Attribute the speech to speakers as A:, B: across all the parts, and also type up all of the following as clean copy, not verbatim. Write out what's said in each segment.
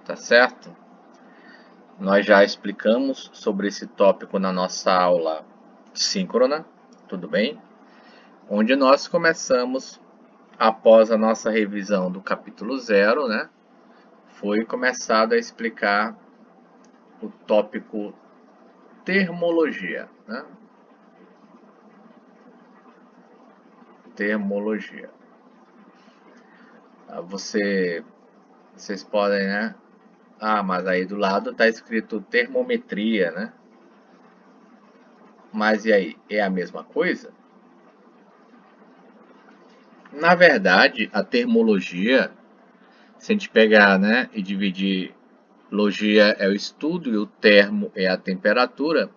A: tá certo? Nós já explicamos sobre esse tópico na nossa aula síncrona, tudo bem? Onde nós começamos, após a nossa revisão do capítulo 0, né? Foi começado a explicar o tópico termologia, né? Termologia. Vocês podem, né? Mas aí do lado está escrito termometria, né? Mas e aí, é a mesma coisa? Na verdade, a termologia, se a gente pegar, né, e dividir, logia é o estudo e o termo é a temperatura,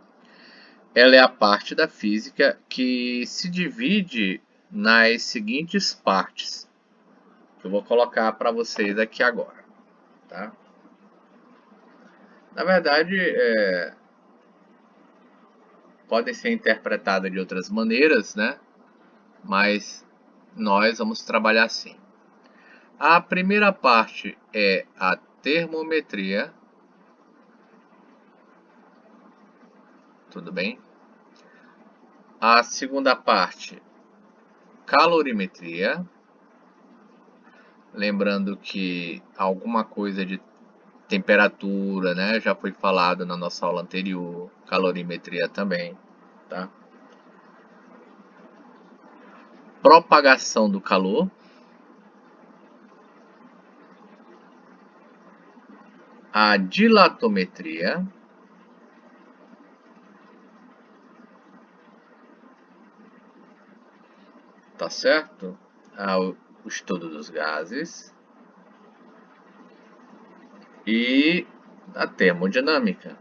A: ela é a parte da física que se divide nas seguintes partes, que eu vou colocar para vocês aqui agora, tá? Na verdade, podem ser interpretadas de outras maneiras, né? Mas nós vamos trabalhar assim. A primeira parte é a termometria, tudo bem? A segunda parte, calorimetria, lembrando que alguma coisa de temperatura, né, já foi falado na nossa aula anterior, calorimetria também, tá? Propagação do calor, a dilatometria, tá certo? O estudo dos gases e a termodinâmica.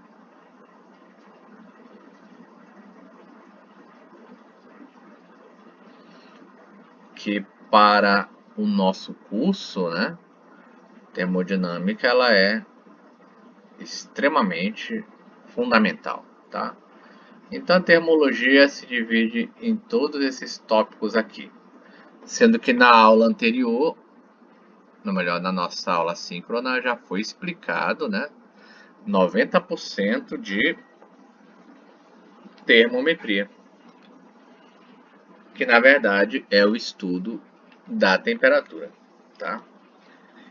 A: Que para o nosso curso, né, termodinâmica, ela é extremamente fundamental, tá? Então a termologia se divide em todos esses tópicos aqui, sendo que na aula anterior, ou melhor, na nossa aula síncrona, já foi explicado, né, 90% de termometria, que na verdade é o estudo da temperatura, tá?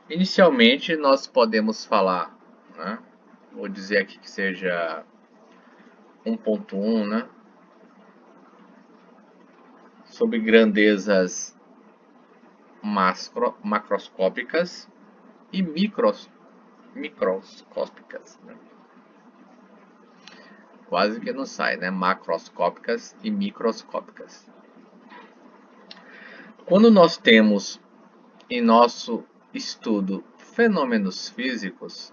A: Inicialmente nós podemos falar, né, vou dizer aqui que seja 1.1, né, sobre grandezas macroscópicas e microscópicas, né? Quase que não sai, né? Macroscópicas e microscópicas. Quando nós temos em nosso estudo fenômenos físicos,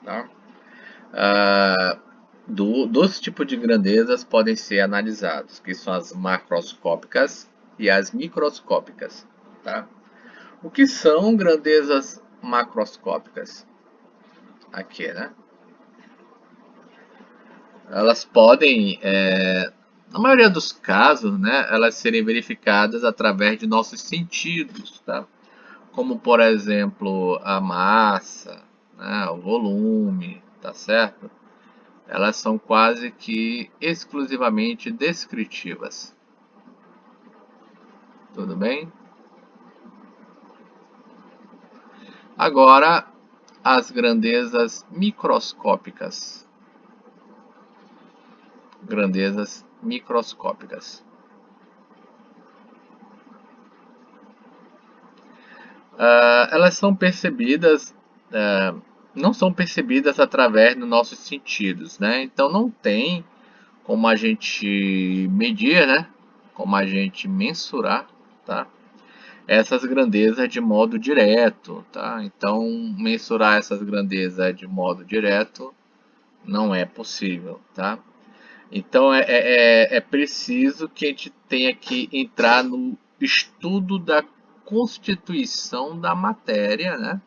A: tá? Dois tipos de grandezas podem ser analisados, que são as macroscópicas e as microscópicas, tá? O que são grandezas macroscópicas? Aqui, né? Elas podem, na maioria dos casos, né, elas serem verificadas através de nossos sentidos, tá? Como, por exemplo, a massa, né, o volume, tá certo? Elas são quase que exclusivamente descritivas. Tudo bem? Agora, as grandezas microscópicas. Grandezas microscópicas. Elas são percebidas, não são percebidas através dos nossos sentidos, né? Então não tem como a gente medir, né? Como a gente mensurar, tá? Essas grandezas de modo direto, tá? Então mensurar essas grandezas de modo direto não é possível, tá? Então é preciso que a gente tenha que entrar no estudo da constituição da matéria, né?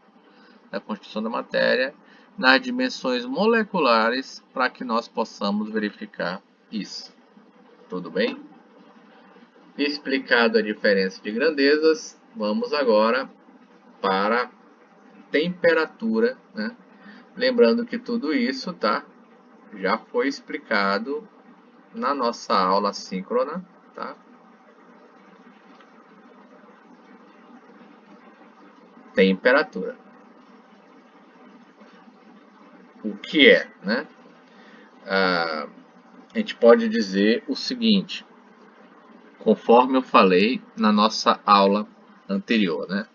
A: Da constituição da matéria nas dimensões moleculares para que nós possamos verificar isso. Tudo bem? Explicado a diferença de grandezas, vamos agora para temperatura, né? Lembrando que tudo isso, tá, já foi explicado na nossa aula síncrona, tá? Temperatura. O que é, né? A gente pode dizer o seguinte, conforme eu falei na nossa aula anterior, né?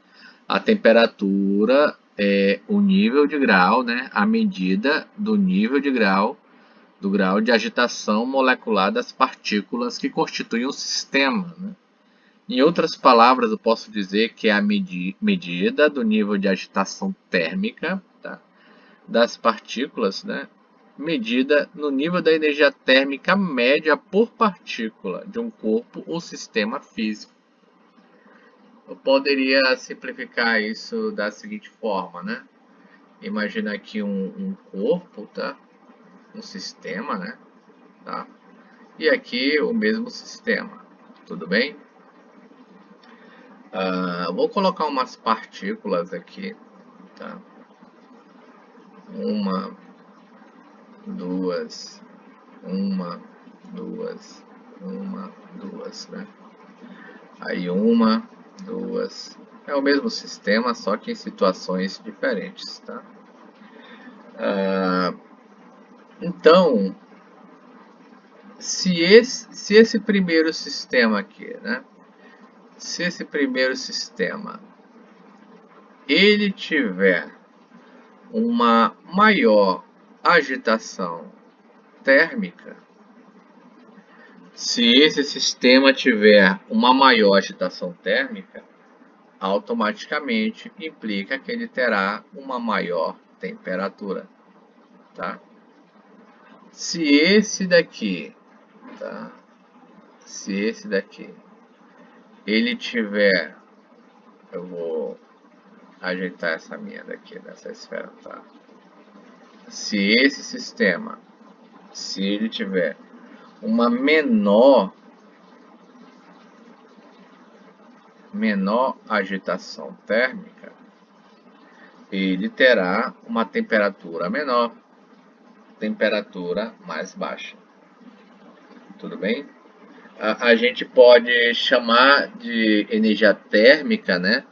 A: A temperatura é o nível de grau, né? A medida do nível de grau, do grau de agitação molecular das partículas que constituem o sistema, né? Em outras palavras, eu posso dizer que é a medida do nível de agitação térmica, tá, das partículas, né, medida no nível da energia térmica média por partícula de um corpo ou sistema físico. Eu poderia simplificar isso da seguinte forma, né? Imagina aqui um corpo, tá? Um sistema, né? Tá? E aqui o mesmo sistema, tudo bem? Vou colocar umas partículas aqui, tá? Uma, duas, uma, duas, né? Aí uma, duas. É o mesmo sistema, só que em situações diferentes, tá? Então, se esse primeiro sistema aqui, né? Se esse primeiro sistema ele tiver uma maior agitação térmica, se esse sistema tiver uma maior agitação térmica, automaticamente implica que ele terá uma maior temperatura, tá? Se esse daqui, tá? Se esse daqui, ele tiver, eu vou ajeitar essa minha daqui, dessa esfera, tá? Se esse sistema, se ele tiver uma menor agitação térmica, ele terá uma temperatura menor, temperatura mais baixa. Tudo bem? A gente pode chamar de energia térmica, né?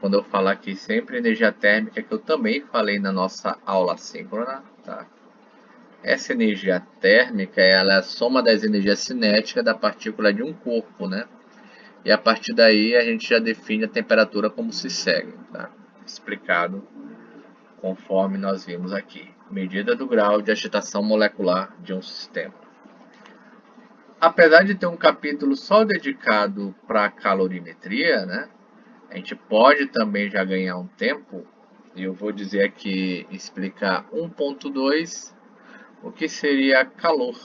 A: Quando eu falar aqui sempre energia térmica, que eu também falei na nossa aula síncrona, tá? Essa energia térmica, ela é a soma das energias cinéticas da partícula de um corpo, né? E a partir daí a gente já define a temperatura como se segue, tá? Explicado conforme nós vimos aqui. Medida do grau de agitação molecular de um sistema. Apesar de ter um capítulo só dedicado para calorimetria, né? A gente pode também já ganhar um tempo, e eu vou dizer aqui, explicar 1.2, o que seria calor.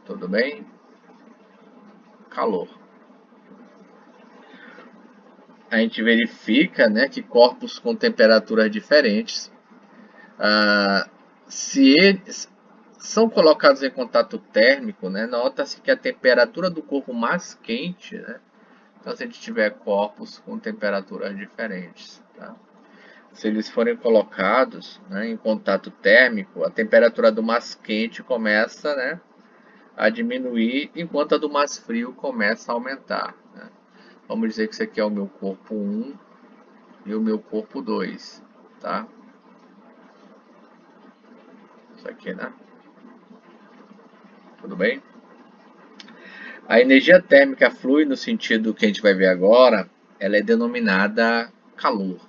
A: Tudo bem? Calor. A gente verifica, né, que corpos com temperaturas diferentes, se eles são colocados em contato térmico, né, nota-se que a temperatura do corpo mais quente, né, então se a gente tiver corpos com temperaturas diferentes, tá? Se eles forem colocados, né, em contato térmico, a temperatura do mais quente começa, né, a diminuir, enquanto a do mais frio começa a aumentar, né? Vamos dizer que isso aqui é o meu corpo 1 e o meu corpo 2, tá? Isso aqui, né? Tudo bem? A energia térmica flui no sentido que a gente vai ver agora, ela é denominada calor.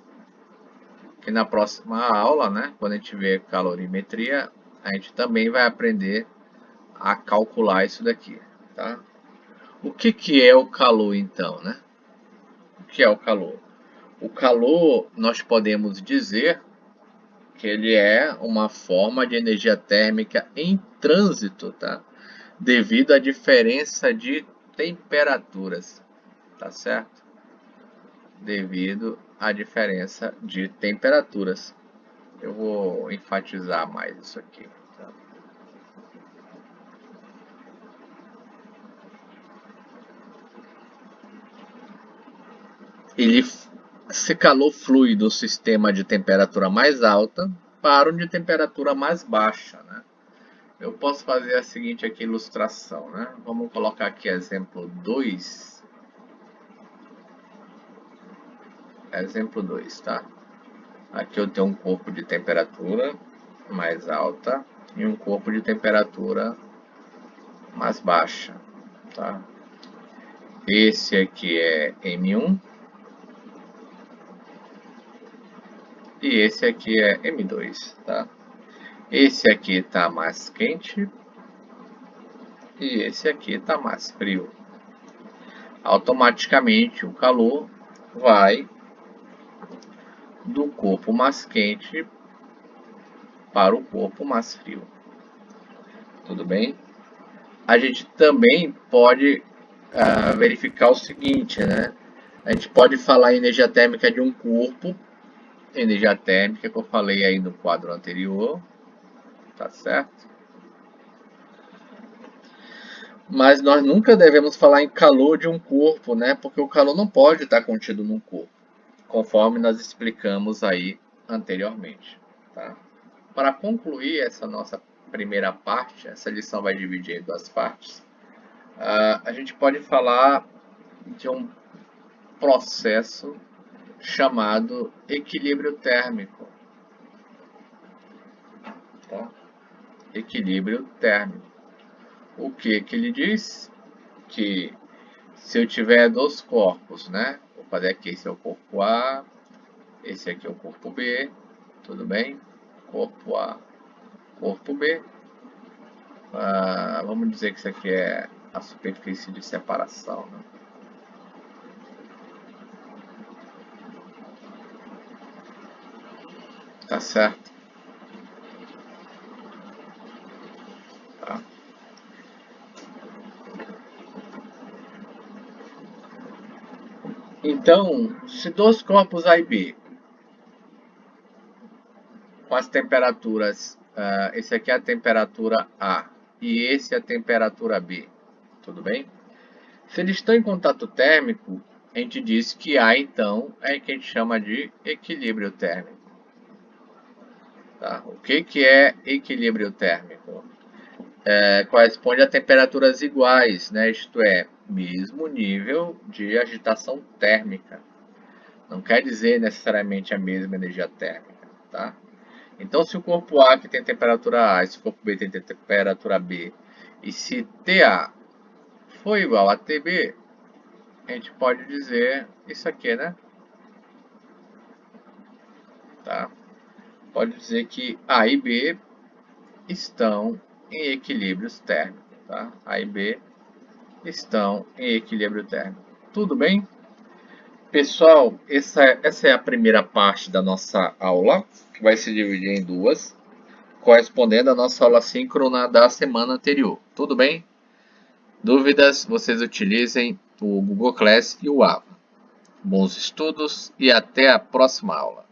A: Que na próxima aula, né, quando a gente vê calorimetria, a gente também vai aprender a calcular isso daqui, tá? O que é o calor então, né? O que é o calor? O calor, nós podemos dizer que ele é uma forma de energia térmica em trânsito, tá? Devido à diferença de temperaturas, tá certo? Devido à diferença de temperaturas. Eu vou enfatizar mais isso aqui, tá? esse calor flui do sistema de temperatura mais alta para o de temperatura mais baixa, né? Eu posso fazer a seguinte aqui ilustração, né? Vamos colocar aqui exemplo 2. Exemplo 2, tá? Aqui eu tenho um corpo de temperatura mais alta e um corpo de temperatura mais baixa, tá? Esse aqui é M1 e esse aqui é M2, tá? Esse aqui está mais quente e esse aqui está mais frio. Automaticamente o calor vai do corpo mais quente para o corpo mais frio. Tudo bem? A gente também pode verificar o seguinte, né? A gente pode falar em energia térmica de um corpo, energia térmica que eu falei aí no quadro anterior, tá certo? Mas nós nunca devemos falar em calor de um corpo, né? Porque o calor não pode estar contido num corpo, conforme nós explicamos aí anteriormente, tá? Para concluir essa nossa primeira parte, essa lição vai dividir em duas partes. A gente pode falar de um processo chamado equilíbrio térmico, tá? Equilíbrio térmico. O que ele diz? Que se eu tiver dois corpos, né? Vou fazer aqui, esse é o corpo A, esse aqui é o corpo B, tudo bem? Corpo A, corpo B. Vamos dizer que isso aqui é a superfície de separação, né? Tá certo? Tá. Então, se dois corpos A e B, com as temperaturas, esse aqui é a temperatura A e esse é a temperatura B, tudo bem? Se eles estão em contato térmico, a gente diz que A, então, é o que a gente chama de equilíbrio térmico. Tá? O que é equilíbrio térmico? Corresponde a temperaturas iguais, né? Isto é, mesmo nível de agitação térmica. Não quer dizer necessariamente a mesma energia térmica, tá? Então, se o corpo A que tem temperatura A e se o corpo B tem temperatura B, e se TA for igual a TB, a gente pode dizer isso aqui, né? Tá? Pode dizer que A e B estão em equilíbrios térmicos, tá? A e B estão em equilíbrio térmico. Tudo bem? Pessoal, essa é a primeira parte da nossa aula, que vai se dividir em duas, correspondendo à nossa aula síncrona da semana anterior. Tudo bem? Dúvidas, vocês utilizem o Google Class e o AVA. Bons estudos e até a próxima aula.